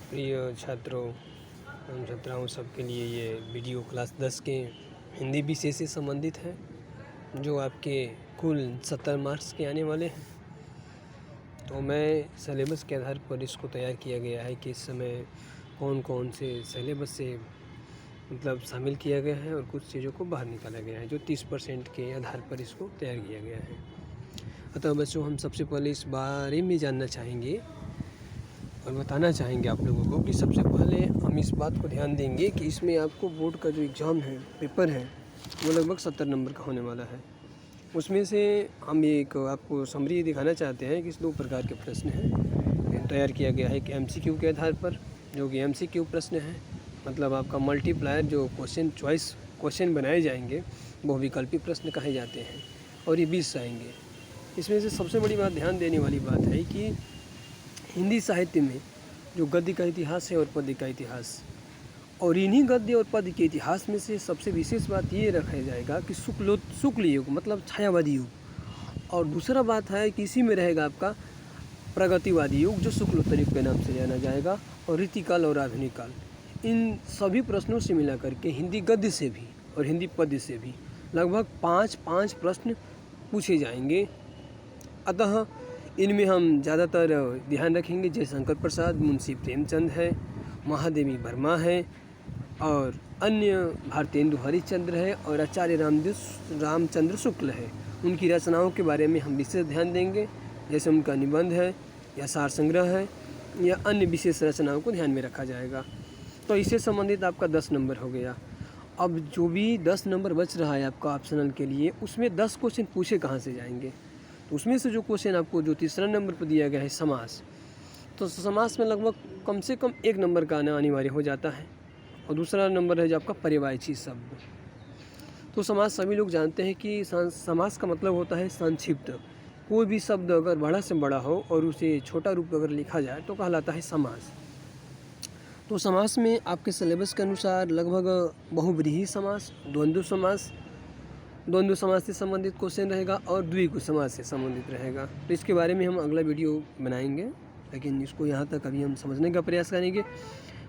प्रिय छात्रों एवं छात्राओं सबके लिए ये वीडियो क्लास 10 के हिंदी विषय से संबंधित है, जो आपके कुल 70 मार्क्स के आने वाले हैं। तो मैं सिलेबस के आधार पर इसको तैयार किया गया है कि इस समय कौन कौन से सिलेबस से शामिल किया गया है और कुछ चीज़ों को बाहर निकाला गया है, जो 30% के आधार पर इसको तैयार किया गया है। अतः बच्चों, हम सबसे पहले इस बारे में जानना चाहेंगे और बताना चाहेंगे आप लोगों को कि सबसे पहले हम इस बात को ध्यान देंगे कि इसमें आपको बोर्ड का जो एग्ज़ाम है, पेपर है, वो लगभग 70 नंबर का होने वाला है। उसमें से हम एक आपको समरी दिखाना चाहते हैं कि इस 2 प्रकार के प्रश्न हैं। तैयार किया गया है कि MCQ के आधार पर, जो कि MCQ प्रश्न है, मतलब आपका मल्टीप्लायर जो क्वेश्चन चॉइस क्वेश्चन बनाए जाएंगे वो विकल्पी प्रश्न कहे जाते हैं, और ये 20 आएंगे। इसमें से सबसे बड़ी बात ध्यान देने वाली बात है कि हिंदी साहित्य में जो गद्य का इतिहास है और पद्य का इतिहास, और इन्हीं गद्य और पद्य के इतिहास में से सबसे विशेष बात ये रखा जाएगा कि शुक्ल युग मतलब छायावादी युग, और दूसरा बात है कि इसी में रहेगा आपका प्रगतिवादी युग जो शुक्लोत्तर युग के नाम से जाना जाएगा, और रीतिकाल और आधुनिक काल। इन सभी प्रश्नों से मिला करके हिंदी गद्य से भी और हिंदी पद्य से भी लगभग 5 प्रश्न पूछे जाएंगे। अतः इनमें हम ज़्यादातर ध्यान रखेंगे जयशंकर प्रसाद, मुंशी प्रेमचंद है, महादेवी वर्मा है, और अन्य भारतेंदु हरिश्चंद्र है, और आचार्य रामचंद्र शुक्ल है। उनकी रचनाओं के बारे में हम विशेष ध्यान देंगे, जैसे उनका निबंध है या सार संग्रह है या अन्य विशेष रचनाओं को ध्यान में रखा जाएगा। तो इससे संबंधित आपका 10 नंबर हो गया। अब जो भी 10 नंबर बच रहा है आपका ऑप्शनल के लिए, उसमें 10 क्वेश्चन पूछे कहाँ से जाएंगे। तो उसमें से जो क्वेश्चन आपको जो तीसरा नंबर पर दिया गया है समास, तो समास में लगभग कम से कम 1 नंबर का आना अनिवार्य हो जाता है, और दूसरा नंबर है जो आपका पर्यायवाची शब्द। तो समास सभी लोग जानते हैं कि समास का मतलब होता है संक्षिप्त। कोई भी शब्द अगर बड़ा से बड़ा हो और उसे छोटा रूप अगर लिखा जाए तो कहलाता है समास। तो समास में आपके सिलेबस के अनुसार लगभग बहुव्रीहि समास, द्वंद्व समास से संबंधित क्वेश्चन रहेगा और द्विगु समास से संबंधित रहेगा। तो इसके बारे में हम अगला वीडियो बनाएंगे, लेकिन इसको यहाँ तक अभी हम समझने का प्रयास करेंगे।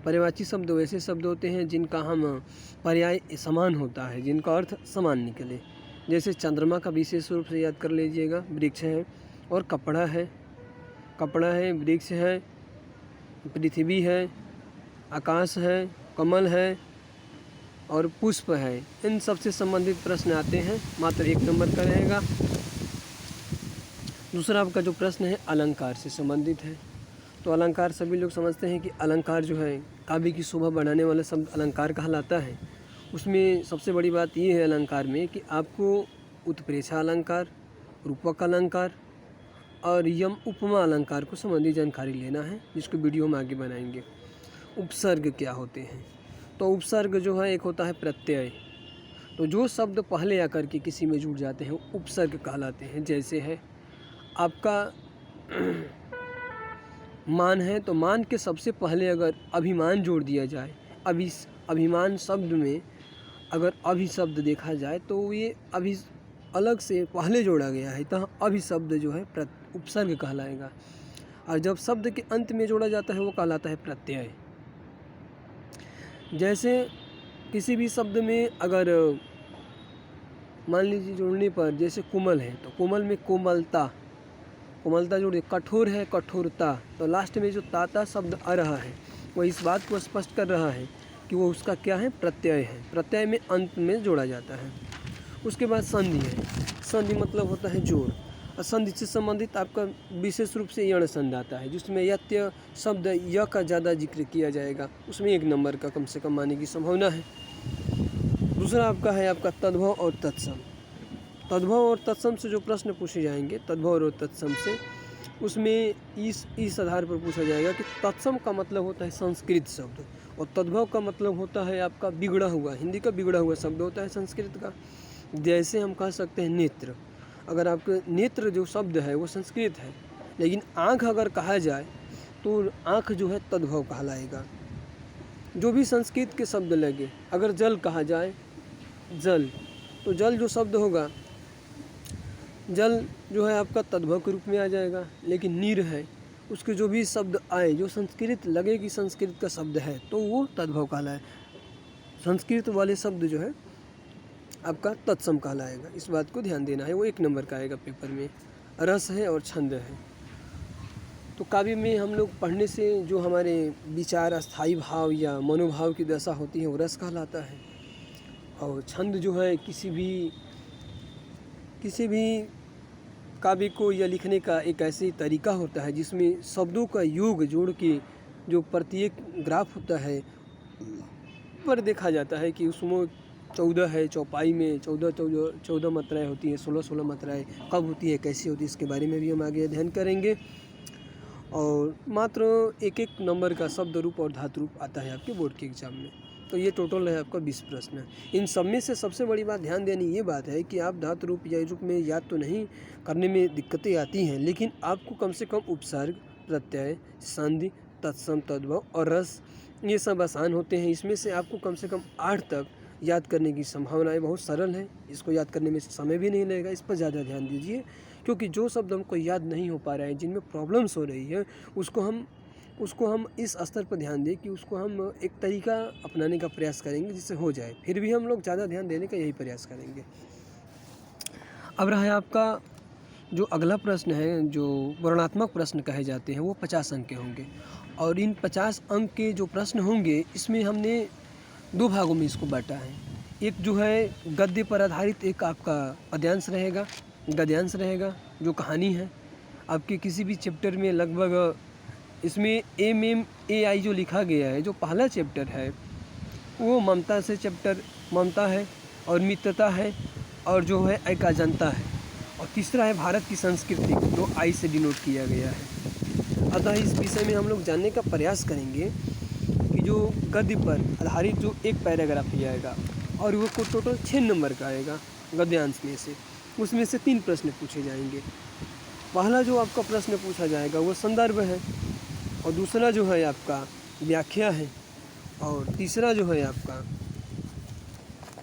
पर्यायवाची शब्द वैसे शब्द होते हैं जिनका हम पर्याय समान होता है, जिनका अर्थ समान निकले। जैसे चंद्रमा का विशेष रूप से याद कर लीजिएगा, वृक्ष है, और कपड़ा है, वृक्ष है, पृथ्वी है, आकाश है, कमल है और पुष्प है। इन सब से संबंधित प्रश्न आते हैं, मात्र 1 नंबर का रहेगा। दूसरा आपका जो प्रश्न है अलंकार से संबंधित है। तो अलंकार सभी लोग समझते हैं कि अलंकार जो है काव्य की शोभा बढ़ाने वाला शब्द अलंकार कहलाता है। उसमें सबसे बड़ी बात ये है अलंकार में कि आपको उत्प्रेक्षा अलंकार, रूपक अलंकार और यम उपमा अलंकार को संबंधी जानकारी लेना है, जिसको वीडियो हम आगे बनाएंगे। उपसर्ग क्या होते हैं? तो उपसर्ग जो है एक होता है प्रत्यय। तो जो शब्द पहले आकर के किसी में जुड़ जाते हैं उपसर्ग कहलाते हैं। जैसे है आपका मान है, तो मान के सबसे पहले अगर अभिमान जोड़ दिया जाए, अभिमान शब्द में अगर अभि शब्द देखा जाए तो ये अभि अलग से पहले जोड़ा गया है, तो अभि शब्द जो है उपसर्ग कहलाएगा। और जब शब्द के अंत में जोड़ा जाता है वो कहलाता है प्रत्यय। जैसे किसी भी शब्द में अगर मान लीजिए जोड़ने पर, जैसे कोमल है तो कोमल में कोमलता जोड़, कठोर है कठोरता, तो लास्ट में जो ताता शब्द आ रहा है वो इस बात को स्पष्ट कर रहा है कि वो उसका क्या है, प्रत्यय है। प्रत्यय में अंत में जोड़ा जाता है। उसके बाद संधि है। संधि मतलब होता है जोड़, और संधि से संबंधित आपका विशेष रूप से यण संधि आता है, जिसमें यत्य शब्द य का ज़्यादा जिक्र किया जाएगा। उसमें 1 नंबर का कम से कम आने की संभावना है। दूसरा आपका है आपका तद्भव और तत्सम। तद्भव और तत्सम से जो प्रश्न पूछे जाएंगे, तद्भव और तत्सम से, उसमें इस आधार पर पूछा जाएगा कि तत्सम का मतलब होता है संस्कृत शब्द, और तद्भव का मतलब होता है आपका बिगड़ा हुआ, हिंदी का बिगड़ा हुआ शब्द होता है संस्कृत का। जैसे हम कह सकते हैं नेत्र। अगर आपके नेत्र जो शब्द है वो संस्कृत है, लेकिन आँख अगर कहा जाए तो आँख जो है तद्भव कहलाएगा। जो भी संस्कृत के शब्द लगे, अगर जल कहा जाए जल, तो जल जो शब्द होगा, जल जो है आपका तद्भव के रूप में आ जाएगा। लेकिन नीर है उसके जो भी शब्द आए, जो संस्कृत लगे कि संस्कृत का शब्द है, तो वो तद्भव कहलाए। संस्कृत वाले शब्द जो है आपका तत्सम कहलाएगा। इस बात को ध्यान देना है, वो 1 नंबर का आएगा पेपर में। रस है और छंद है। तो काव्य में हम लोग पढ़ने से जो हमारे विचार, अस्थायी भाव या मनोभाव की दशा होती है, वो रस कहलाता है। और छंद जो है किसी भी काव्य को या लिखने का एक ऐसी तरीका होता है जिसमें शब्दों का योग जोड़ के जो प्रत्येक ग्राफ होता है पर देखा जाता है कि उसमें 14 है, चौपाई में 14 मात्राएँ होती हैं, 16 मात्राएँ कब होती है, कैसी होती है, इसके बारे में भी हम आगे अध्ययन करेंगे। और मात्र 1-1 नंबर का शब्द रूप और धातु रूप आता है आपके बोर्ड के एग्ज़ाम में। तो ये टोटल है आपका 20 प्रश्न। इन सब में से सबसे बड़ी बात ध्यान देनी ये बात है कि आप धातु रूप या रूप में याद तो नहीं करने में दिक्कतें आती हैं, लेकिन आपको कम से कम उपसर्ग, प्रत्यय, संधि, तत्सम, तद्भव और रस ये सब आसान होते हैं। इसमें से आपको कम से कम 8 तक याद करने की संभावनाएं बहुत सरल हैं। इसको याद करने में समय भी नहीं लगेगा, इस पर ज़्यादा ध्यान दीजिए, क्योंकि जो शब्द हमको याद नहीं हो पा रहे हैं, जिनमें प्रॉब्लम्स हो रही है, उसको हम इस स्तर पर ध्यान दें कि उसको हम एक तरीका अपनाने का प्रयास करेंगे जिससे हो जाए। फिर भी हम लोग ज़्यादा ध्यान देने का यही प्रयास करेंगे। अब रहा है आपका जो अगला प्रश्न है, जो वर्णनात्मक प्रश्न कहे जाते हैं, वो 50 अंक के होंगे। और इन 50 अंक के जो प्रश्न होंगे, इसमें हमने 2 भागों में इसको बांटा है। एक जो है गद्य पर आधारित एक आपका पद्यांश रहेगा, गद्यांश रहेगा, जो कहानी है आपके किसी भी चैप्टर में। लगभग इसमें MMAI जो लिखा गया है, जो पहला चैप्टर है वो ममता से चैप्टर ममता है और मित्रता है, और जो है एक अजंता है, और तीसरा है भारत की संस्कृति, जो आई से डिनोट किया गया है। अतः इस विषय में हम लोग जानने का प्रयास करेंगे कि जो गद्य पर आधारित जो एक पैराग्राफ लिया आएगा, और वो को टोटल 6 नंबर का आएगा गद्यांश में से, उसमें से 3 प्रश्न पूछे जाएंगे। पहला जो आपका प्रश्न पूछा जाएगा वो संदर्भ है, और दूसरा जो है आपका व्याख्या है, और तीसरा जो है आपका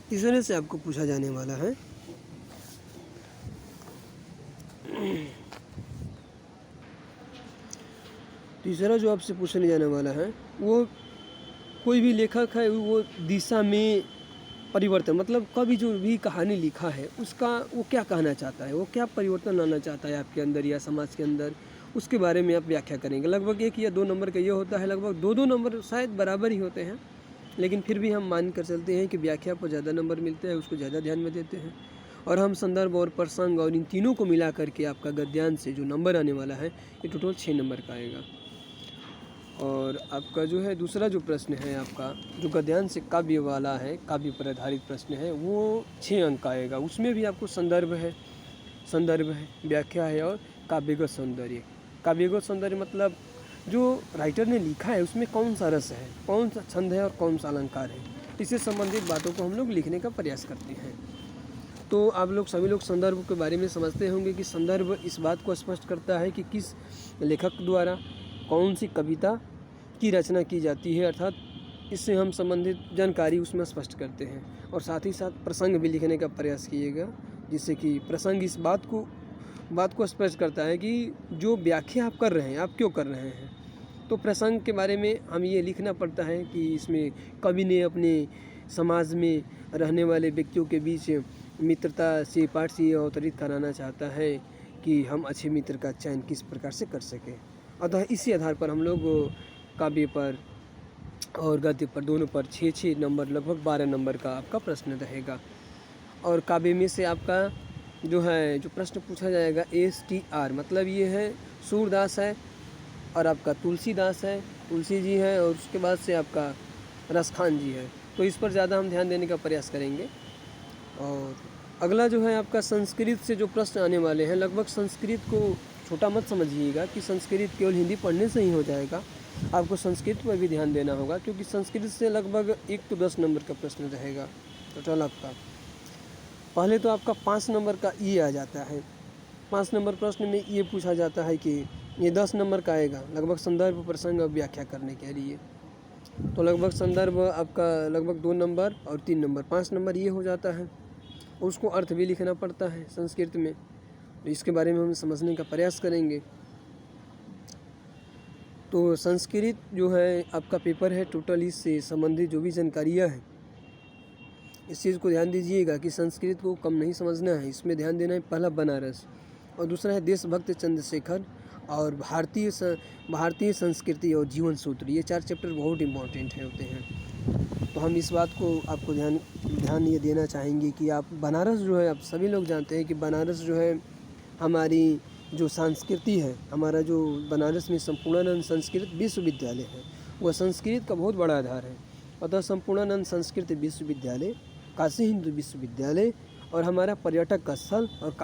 तीसरे से आपको पूछा जाने वाला है तीसरा जो आपसे पूछने जाने वाला है वो कोई भी लेखक है वो दिशा में परिवर्तन, मतलब कभी जो भी कहानी लिखा है उसका वो क्या कहना चाहता है, वो क्या परिवर्तन लाना चाहता है आपके अंदर या समाज के अंदर, उसके बारे में आप व्याख्या करेंगे। लगभग 1 या 2 नंबर का ये होता है, लगभग 2-2 नंबर शायद बराबर ही होते हैं, लेकिन फिर भी हम मान कर चलते हैं कि व्याख्या पर ज़्यादा नंबर मिलते हैं, उसको ज़्यादा ध्यान में देते हैं। और हम संदर्भ और प्रसंग और इन तीनों को मिला करके आपका गद्यांश से जो नंबर आने वाला है ये टोटल 6 नंबर का आएगा। और आपका जो है दूसरा जो प्रश्न है आपका जो गद्यांश से काव्य वाला है, काव्य पर आधारित प्रश्न है, वो 6 अंक का आएगा। उसमें भी आपको संदर्भ है, व्याख्या है और काव्यगत सौंदर्य। काव्यगत सौंदर्य मतलब जो राइटर ने लिखा है उसमें कौन सा रस है, कौन सा छंद है और कौन सा अलंकार है, इससे संबंधित बातों को हम लोग लिखने का प्रयास करते हैं। तो आप लोग सभी लोग संदर्भ के बारे में समझते होंगे कि संदर्भ इस बात को स्पष्ट करता है कि किस लेखक द्वारा कौन सी कविता की रचना की जाती है, अर्थात इससे हम संबंधित जानकारी उसमें स्पष्ट करते हैं। और साथ ही साथ प्रसंग भी लिखने का प्रयास कीजिएगा, जिससे कि प्रसंग इस बात को स्पष्ट करता है कि जो व्याख्या आप कर रहे हैं आप क्यों कर रहे हैं। तो प्रसंग के बारे में हम ये लिखना पड़ता है कि इसमें कवि ने अपने समाज में रहने वाले व्यक्तियों के बीच मित्रता से पाठ से अवतरित कराना चाहता है कि हम अच्छे मित्र का चयन किस प्रकार से कर सकें। अतः इसी आधार पर हम लोग काव्य पर और गद्य पर दोनों पर 6-6 नंबर, लगभग 12 नंबर का आपका प्रश्न रहेगा। और काव्य में से आपका जो है जो प्रश्न पूछा जाएगा STR, मतलब ये है सूरदास है और आपका तुलसीदास है, तुलसी जी है, और उसके बाद से आपका रसखान जी है। तो इस पर ज़्यादा हम ध्यान देने का प्रयास करेंगे। और अगला जो है आपका संस्कृत से जो प्रश्न आने वाले हैं, लगभग संस्कृत को छोटा मत समझिएगा कि संस्कृत केवल हिंदी पढ़ने से ही हो जाएगा, आपको संस्कृत पर भी ध्यान देना होगा, क्योंकि संस्कृत से लगभग 1 तो 10 नंबर का प्रश्न रहेगा टोटल आपका। पहले तो आपका 5 नंबर का ये आ जाता है, 5 नंबर प्रश्न में ये पूछा जाता है कि ये 10 नंबर का आएगा, लगभग संदर्भ प्रसंग और व्याख्या करने के लिए। तो लगभग संदर्भ आपका लगभग 2 नंबर और 3 नंबर, 5 नंबर ये हो जाता है। उसको अर्थ भी लिखना पड़ता है संस्कृत में, तो इसके बारे में हम समझने का प्रयास करेंगे। तो संस्कृत जो है आपका पेपर है, टोटल इससे संबंधित जो भी जानकारियाँ हैं इस चीज़ को ध्यान दीजिएगा कि संस्कृत को कम नहीं समझना है। इसमें ध्यान देना है, पहला बनारस और दूसरा है देशभक्त चंद्रशेखर और भारतीय संस्कृति और जीवन सूत्र। ये 4 चैप्टर बहुत इंपॉर्टेंट होते हैं। तो हम इस बात को आपको ध्यान ये देना चाहेंगे कि आप बनारस जो है, आप सभी लोग जानते हैं कि बनारस जो है हमारी जो संस्कृति है, हमारा जो बनारस में संपूर्णानंद संस्कृत विश्वविद्यालय है वह संस्कृत का बहुत बड़ा आधार है। अतः संपूर्णानंद संस्कृत विश्वविद्यालय, काशी हिंदू विश्वविद्यालय और हमारा पर्यटक का स्थल और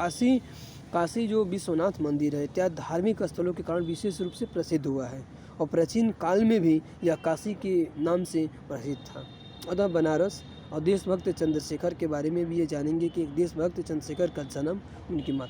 काशी जो विश्वनाथ मंदिर है इत्यादि धार्मिक स्थलों के कारण विशेष रूप से प्रसिद्ध हुआ है और प्राचीन काल में भी यह काशी के नाम से प्रसिद्ध था। अतः बनारस और देशभक्त चंद्रशेखर के बारे में भी ये जानेंगे कि देशभक्त चंद्रशेखर का जन्म उनकी माता